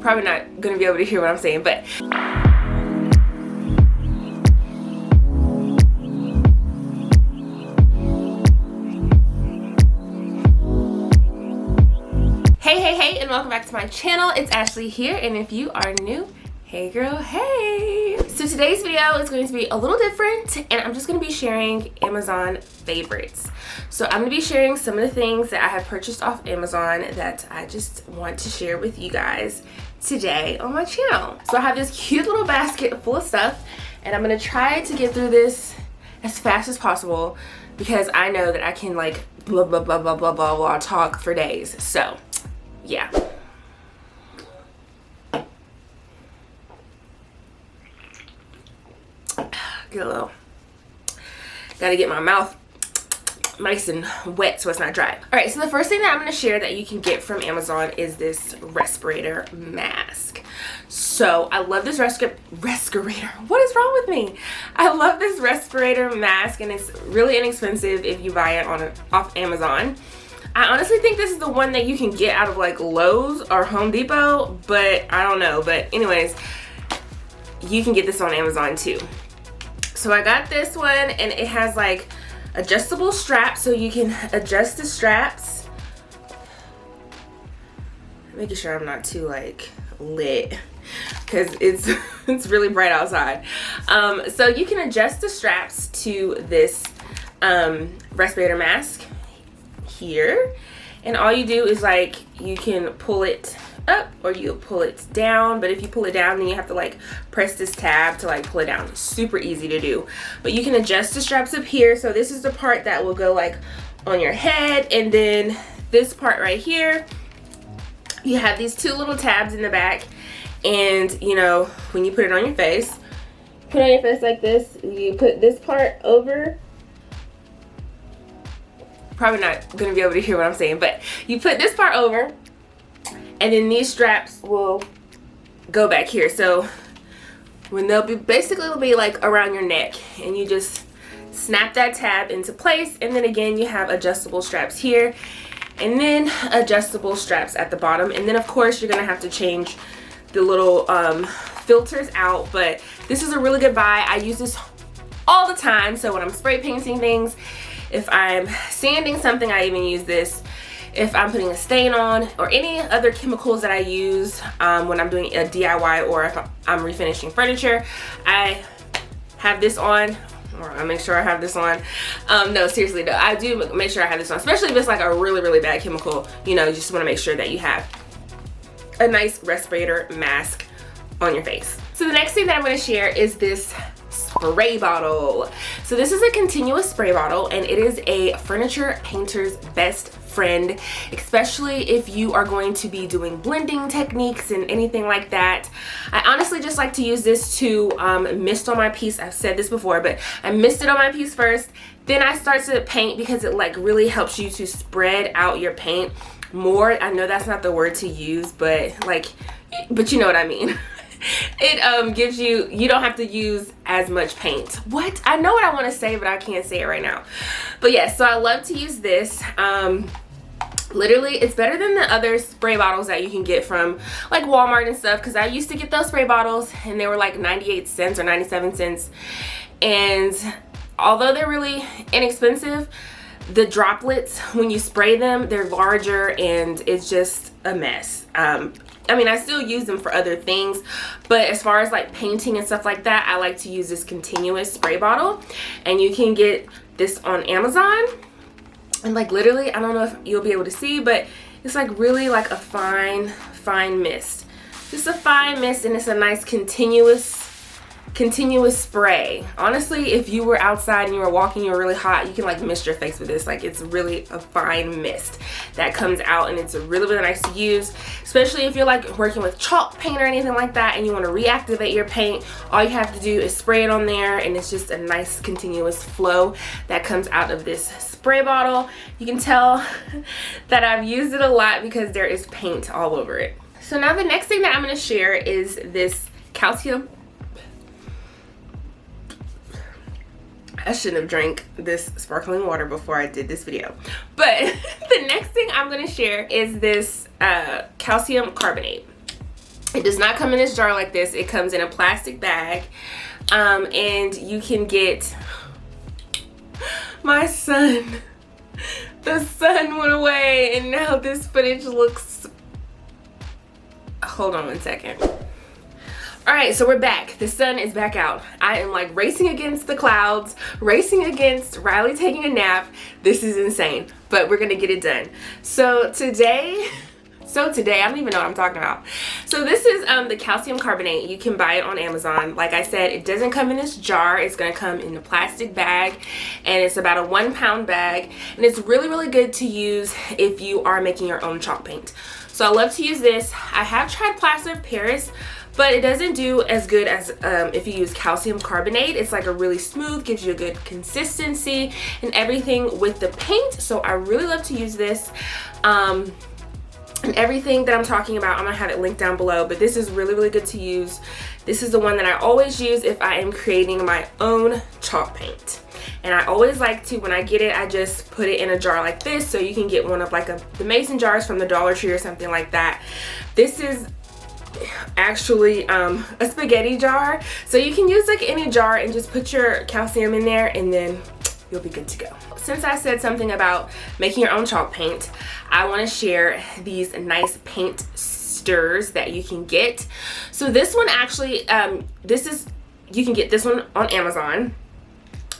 probably not gonna be able to hear what I'm saying, but hey, and welcome back to my channel. It's Ashley here, and if you are new, hey girl, hey. So today's video is going to be a little different, and I'm just going to be sharing Amazon favorites. So I'm going to be sharing some of the things that I have purchased off Amazon that I just want to share with you guys today on my channel. So I have this cute little basket full of stuff, and I'm going to try to get through this as fast as possible because I know that I can like blah blah blah blah blah blah blah talk for days. So yeah. Get a little, gotta get my mouth nice and wet so it's not dry. All right, so the first thing that I'm going to share that you can get from Amazon is this respirator mask. So I love this respirator. What is wrong with me? I love this respirator mask, and it's really inexpensive if you buy it off Amazon. I honestly think this is the one that you can get out of like Lowe's or Home Depot, but I don't know. But anyways, you can get this on Amazon too. So I got this one, and it has like adjustable straps, so you can adjust the straps. Making sure I'm not too like lit because it's really bright outside. So you can adjust the straps to this respirator mask here, and all you do is like you can pull it up or you pull it down, but if you pull it down then you have to like press this tab to like pull it down. It's super easy to do, but you can adjust the straps up here. So this is the part that will go like on your head, and then this part right here, you have these two little tabs in the back, and you know, when you put it on your face, put it on your face like this, you put this part over. Probably not gonna be able to hear what I'm saying, but you put this part over, and then these straps will go back here. So when they'll be basically it'll be like around your neck, and you just snap that tab into place, and then again you have adjustable straps here, and then adjustable straps at the bottom. And then of course you're gonna have to change the little filters out, but this is a really good buy. I use this all the time. So when I'm spray painting things, if I'm sanding something, I even use this. If I'm putting a stain on, or any other chemicals that I use when I'm doing a DIY, or if I'm refinishing furniture, I have this on, or I make sure I have this on. No, seriously though, I do make sure I have this on, especially if it's like a really, really bad chemical. You know, you just want to make sure that you have a nice respirator mask on your face. So the next thing that I'm going to share is this spray bottle. So this is a continuous spray bottle, and it is a furniture painter's best friend, especially if you are going to be doing blending techniques and anything like that. I honestly just like to use this to mist on my piece. I've said this before, but I mist it on my piece first, then I start to paint, because it like really helps you to spread out your paint more. I know that's not the word to use, but like, but you know what I mean. It gives you, you don't have to use as much paint. What? I know what I want to say, but I can't say it right now. But yes, so I love to use this. Literally, it's better than the other spray bottles that you can get from like Walmart and stuff, because I used to get those spray bottles and they were like 98 cents or 97 cents. And although they're really inexpensive, the droplets, when you spray them, they're larger, and it's just a mess. I mean, I still use them for other things, but as far as like painting and stuff like that, I like to use this continuous spray bottle, and you can get this on Amazon. And like literally, I don't know if you'll be able to see, but it's like really like a fine mist. Just a fine mist, and it's a nice continuous spray. Honestly, if you were outside and you were walking, you were really hot, you can like mist your face with this. Like, it's really a fine mist that comes out, and it's really, really nice to use, especially if you're like working with chalk paint or anything like that and you want to reactivate your paint. All you have to do is spray it on there, and it's just a nice continuous flow that comes out of this spray bottle. You can tell that I've used it a lot because there is paint all over it. So now the next thing that I'm going to share is this calcium. I shouldn't have drank this sparkling water before I did this video. But the next thing I'm going to share is this calcium carbonate. It does not come in this jar like this. It comes in a plastic bag. And you can get, my son, the sun went away and now this footage looks, hold on one second. All right, so we're back. The sun is back out. I am like racing against the clouds, racing against Riley taking a nap. This is insane, but we're gonna get it done. So today, I don't even know what I'm talking about. So this is the calcium carbonate. You can buy it on Amazon. Like I said, it doesn't come in this jar. It's gonna come in a plastic bag, and it's about a 1 pound bag. And it's really, really good to use if you are making your own chalk paint. So I love to use this. I have tried plaster of Paris, but it doesn't do as good as if you use calcium carbonate. It's like a really smooth, gives you a good consistency and everything with the paint. So I really love to use this. And everything that I'm talking about, I'm gonna have it linked down below, but this is really, really good to use. This is the one that I always use if I am creating my own chalk paint. And I always like to, when I get it, I just put it in a jar like this, so you can get one of like the mason jars from the Dollar Tree or something like that. This is actually a spaghetti jar, so you can use like any jar and just put your calcium in there and then you'll be good to go. Since I said something about making your own chalk paint, I want to share these nice paint stirrers that you can get. So this one actually, you can get this one on Amazon.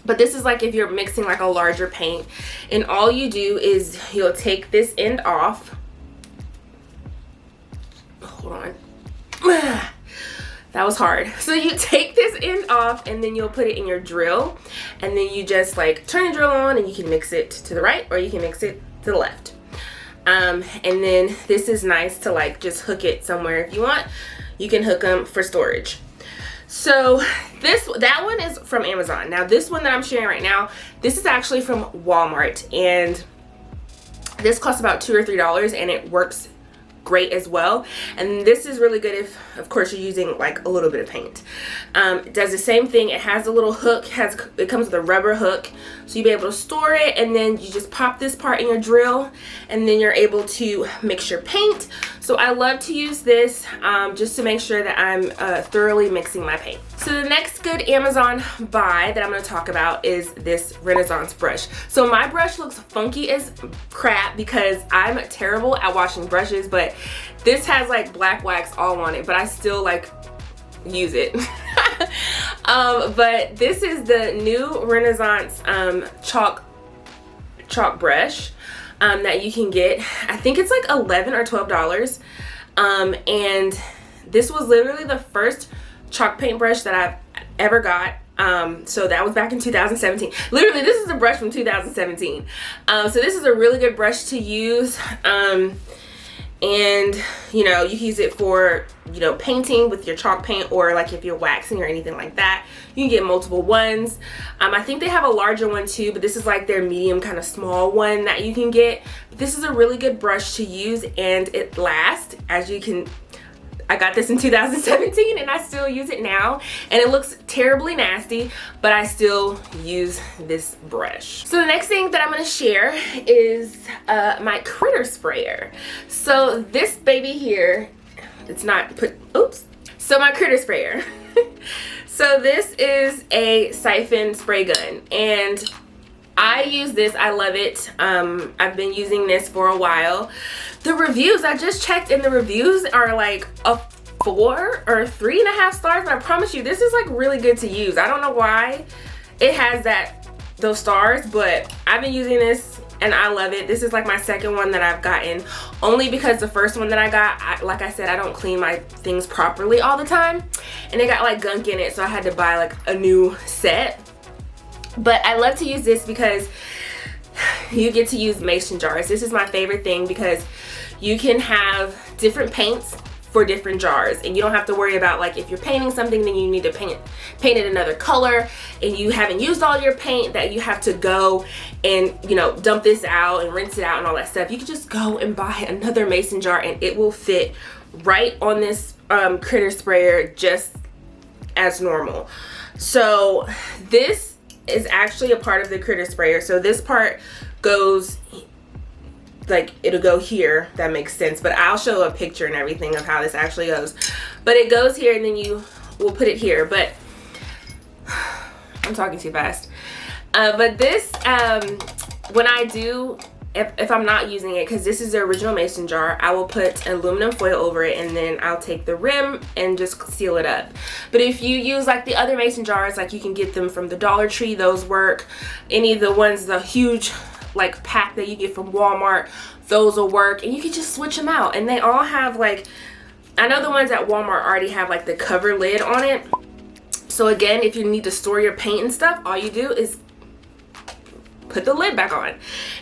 But this is like if you're mixing like a larger paint, and all you do is you'll take this end off. Hold on. That was hard. So you take this end off and then you'll put it in your drill, and then you just like turn the drill on and you can mix it to the right or you can mix it to the left. And then this is nice to like just hook it somewhere if you want. You can hook them for storage. So that one is from Amazon. Now this one that I'm sharing right now, this is actually from Walmart, and this costs about $2 or $3 and it works great as well. And this is really good if, of course, you're using like a little bit of paint. It does the same thing. It has a little hook, it comes with a rubber hook, so you'll be able to store it, and then you just pop this part in your drill and then you're able to mix your paint. So I love to use this just to make sure that I'm thoroughly mixing my paint. So the next good Amazon buy that I'm going to talk about is this Renaissance brush. So my brush looks funky as crap because I'm terrible at washing brushes, but this has like black wax all on it, but I still like use it. But this is the new Renaissance chalk brush that you can get. I think it's like $11 or $12. And this was literally the first chalk paint brush that I've ever got. So that was back in 2017. Literally, this is a brush from 2017. So this is a really good brush to use. And you know, you can use it for, you know, painting with your chalk paint, or like if you're waxing or anything like that. You can get multiple ones. I think they have a larger one too, but this is like their medium kind of small one that you can get. But this is a really good brush to use, and it lasts. As you can, I got this in 2017 and I still use it now, and it looks terribly nasty, but I still use this brush. So the next thing that I'm going to share is my critter sprayer. So this baby here, it's not put, oops. So my critter sprayer. So this is a siphon spray gun, and I use this. I love it. I've been using this for a while. The reviews, I just checked, and the reviews are like a 4 or 3.5 stars, but I promise you this is like really good to use. I don't know why it has those stars, but I've been using this and I love it. This is like my second one that I've gotten, only because the first one that I got, like I said, I don't clean my things properly all the time, and it got like gunk in it, so I had to buy like a new set. But I love to use this because you get to use mason jars. This is my favorite thing because you can have different paints for different jars, and you don't have to worry about like if you're painting something then you need to paint it another color, and you haven't used all your paint, that you have to go and, you know, dump this out and rinse it out and all that stuff. You can just go and buy another mason jar and it will fit right on this critter sprayer just as normal. So this is actually a part of the critter sprayer. So this part goes like it'll go here. That makes sense, but I'll show a picture and everything of how this actually goes. But it goes here and then you will put it here. But I'm talking too fast. But this, when I do, if I'm not using it, because this is the original mason jar, I will put aluminum foil over it and then I'll take the rim and just seal it up. But if you use like the other mason jars, like you can get them from the Dollar Tree, those work. Any of the ones, the huge like pack that you get from Walmart, those will work, and you can just switch them out. And they all have like, I know the ones at Walmart already have like the cover lid on it. So again, if you need to store your paint and stuff, all you do is put the lid back on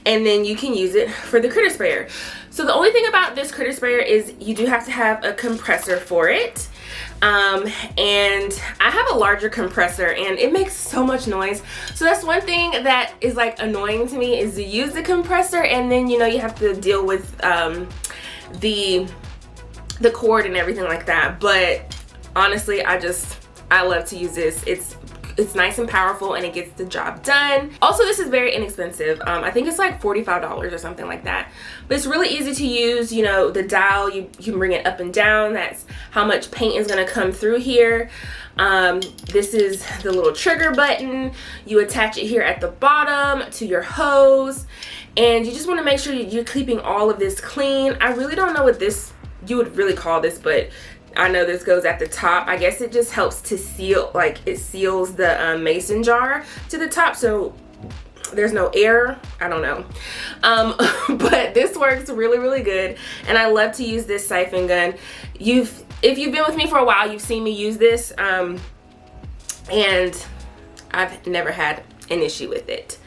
and then you can use it for the critter sprayer. So the only thing about this critter sprayer is you do have to have a compressor for it. And I have a larger compressor and it makes so much noise. So that's one thing that is like annoying to me, is to use the compressor and then, you know, you have to deal with the cord and everything like that. But honestly, I love to use this. It's nice and powerful and it gets the job done. Also, this is very inexpensive. I think it's like $45 or something like that. But it's really easy to use. You know, the dial, you can bring it up and down. That's how much paint is gonna come through here. This is the little trigger button. You attach it here at the bottom to your hose. And you just wanna make sure you're keeping all of this clean. I really don't know what this, you would really call this, but I know this goes at the top. I guess it just helps to seal, like it seals the mason jar to the top so there's no air. I don't know. But this works really, really good. And I love to use this siphon gun. If you've been with me for a while, you've seen me use this. And I've never had an issue with it.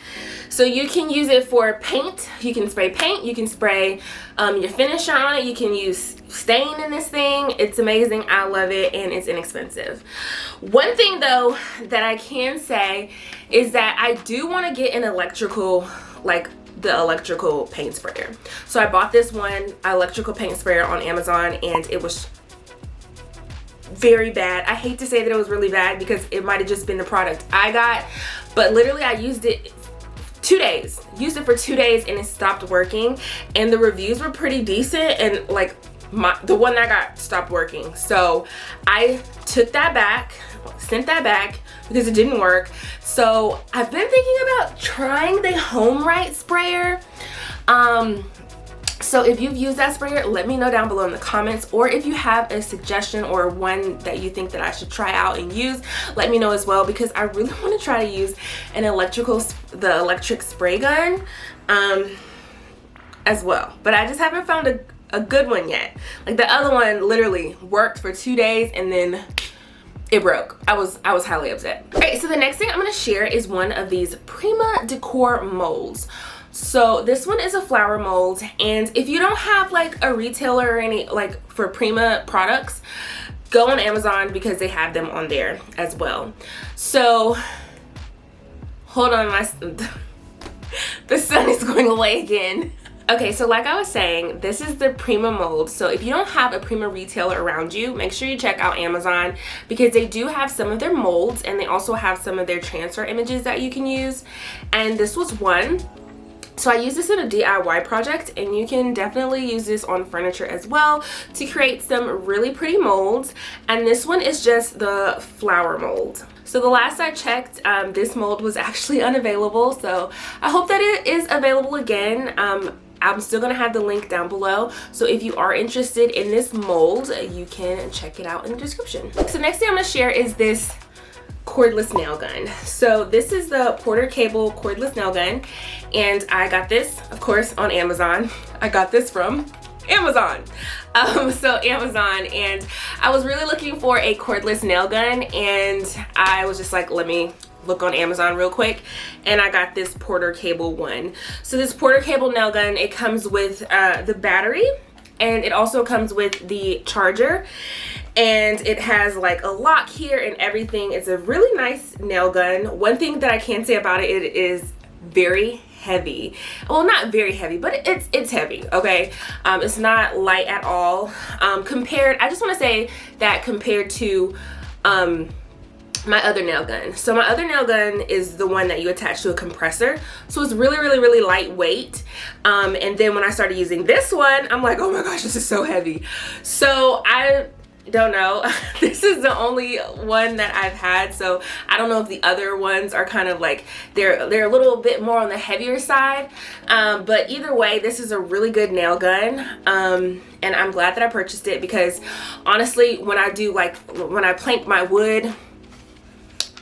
So you can use it for paint. You can spray paint. You can spray your finisher on it. You can use stain in this thing. It's amazing. I love it and it's inexpensive. One thing though that I can say is that I do want to get an electrical, like the electrical paint sprayer. So I bought this one electrical paint sprayer on Amazon and it was very bad. I hate to say that it was really bad because it might have just been the product I got, but literally I used it 2 days. Used it for 2 days and it stopped working, and the reviews were pretty decent, and like the one that I got stopped working. So I took that back, sent that back because it didn't work. So I've been thinking about trying the Home Right sprayer. So if you've used that sprayer, let me know down below in the comments, or if you have a suggestion or one that you think that I should try out and use, let me know as well, because I really want to try to use an the electric spray gun as well. But I just haven't found a good one yet. Like the other one literally worked for 2 days and then it broke. I was highly upset. All right, so the next thing I'm going to share is one of these Prima Decor molds. So this one is a flower mold, and if you don't have like a retailer or any like for Prima products, go on Amazon because they have them on there as well. So hold on, the sun is going away again. Okay, so like I was saying, this is the Prima mold. So if you don't have a Prima retailer around you, make sure you check out Amazon because they do have some of their molds and they also have some of their transfer images that you can use. And this was one. So I used this in a DIY project, and you can definitely use this on furniture as well to create some really pretty molds. And this one is just the flower mold. So the last I checked, this mold was actually unavailable. So I hope that it is available again. I'm still gonna have the link down below. So if you are interested in this mold, you can check it out in the description. So next thing I'm gonna share is this cordless nail gun. So this is the Porter Cable cordless nail gun, and I got this of course on Amazon. I got this from Amazon. So Amazon, and I was really looking for a cordless nail gun, and I was just like, let me look on Amazon real quick, and I got this Porter Cable one. So this Porter Cable nail gun, it comes with the battery, and it also comes with the charger, and it has like a lock here and everything. It's a really nice nail gun. One thing that I can say about it, it is very heavy. Well, not very heavy, but it's heavy, okay? It's not light at all. I just want to say that compared to my other nail gun. So my other nail gun is the one that you attach to a compressor. So it's really lightweight. And then when I started using this one, I'm like, oh my gosh, this is so heavy. So I don't know. This is the only one that I've had, so I don't know if the other ones are kind of like they're a little bit more on the heavier side, but either way, this is a really good nail gun, and I'm glad that I purchased it, because honestly, when I do, like, when I plank my wood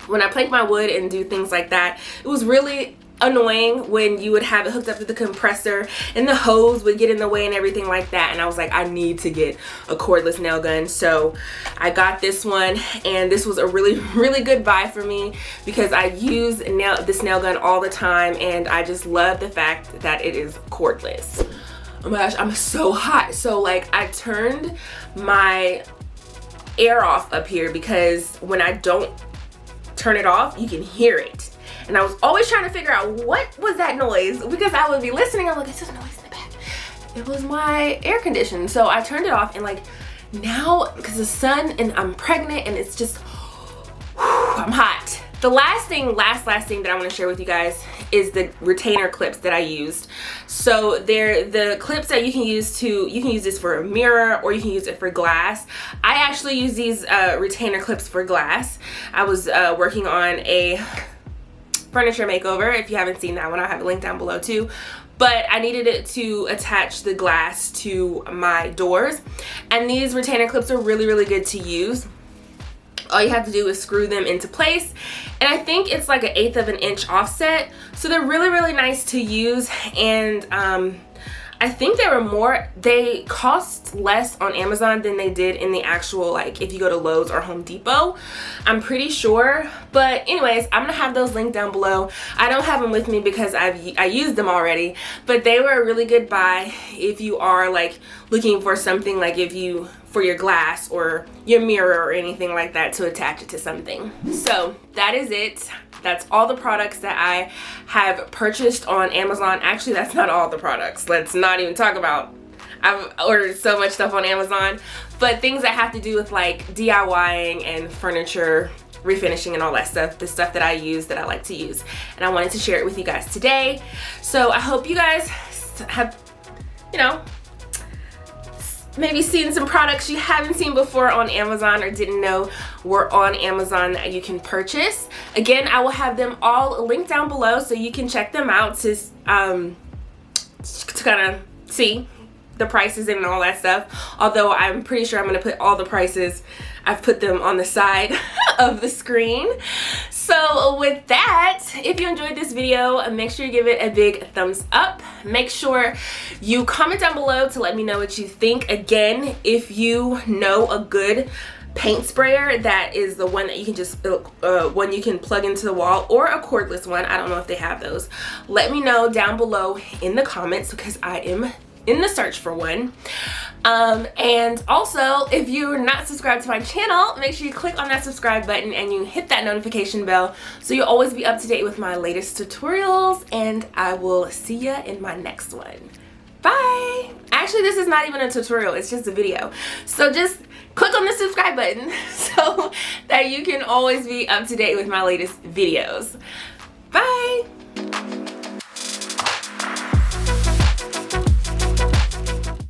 and do things like that, it was really annoying when you would have it hooked up to the compressor and the hose would get in the way and everything like that. And I was like, I need to get a cordless nail gun. So I got this one, and this was a really good buy for me, because I use this nail gun all the time, and I just love the fact that it is cordless. Oh my gosh, I'm so hot. So like, I turned my air off up here, because when I don't turn it off, you can hear it. And I was always trying to figure out what was that noise, because I would be listening. I'm like, it's just a noise in the back. It was my air conditioner. So I turned it off, and like now, because the sun, and I'm pregnant, and it's just, I'm hot. The last thing that I want to share with you guys is the retainer clips that I used. So they're the clips that you can use this for a mirror, or you can use it for glass. I actually use these retainer clips for glass. I was working on a furniture makeover. If you haven't seen that one, I'll have a link down below too. But I needed it to attach the glass to my doors, and these retainer clips are really good to use. All you have to do is screw them into place, and I think it's like 1/8 of an inch offset, so they're really nice to use. And I think they cost less on Amazon than they did in the actual, like, if you go to Lowe's or Home Depot, I'm pretty sure. But anyways, I'm gonna have those linked down below. I don't have them with me because I used them already, but they were a really good buy if you are like looking for something, like for your glass or your mirror or anything like that, to attach it to something. So that is it. That's all the products that I have purchased on Amazon. Actually, that's not all the products. Let's not even talk about, I've ordered so much stuff on Amazon, but things that have to do with like DIYing and furniture refinishing and all that stuff, the stuff that I use, that I like to use, and I wanted to share it with you guys today. So I hope you guys have, maybe seen some products you haven't seen before on Amazon, or didn't know were on Amazon that you can purchase. Again, I will have them all linked down below, so you can check them out to kind of see the prices and all that stuff. Although I'm pretty sure I'm going to put all the prices, I've put them on the side of the screen. So with that, if you enjoyed this video, make sure you give it a big thumbs up. Make sure you comment down below to let me know what you think. Again, if you know a good paint sprayer that is the one that you can just one you can plug into the wall, or a cordless one, I don't know if they have those, let me know down below in the comments, because I am in the search for one. And also, if you're not subscribed to my channel, make sure you click on that subscribe button and you hit that notification bell, so you'll always be up to date with my latest tutorials. And I will see you in my next one. Bye. Actually, this is not even a tutorial, it's just a video. So just click on the subscribe button so that you can always be up to date with my latest videos. Bye.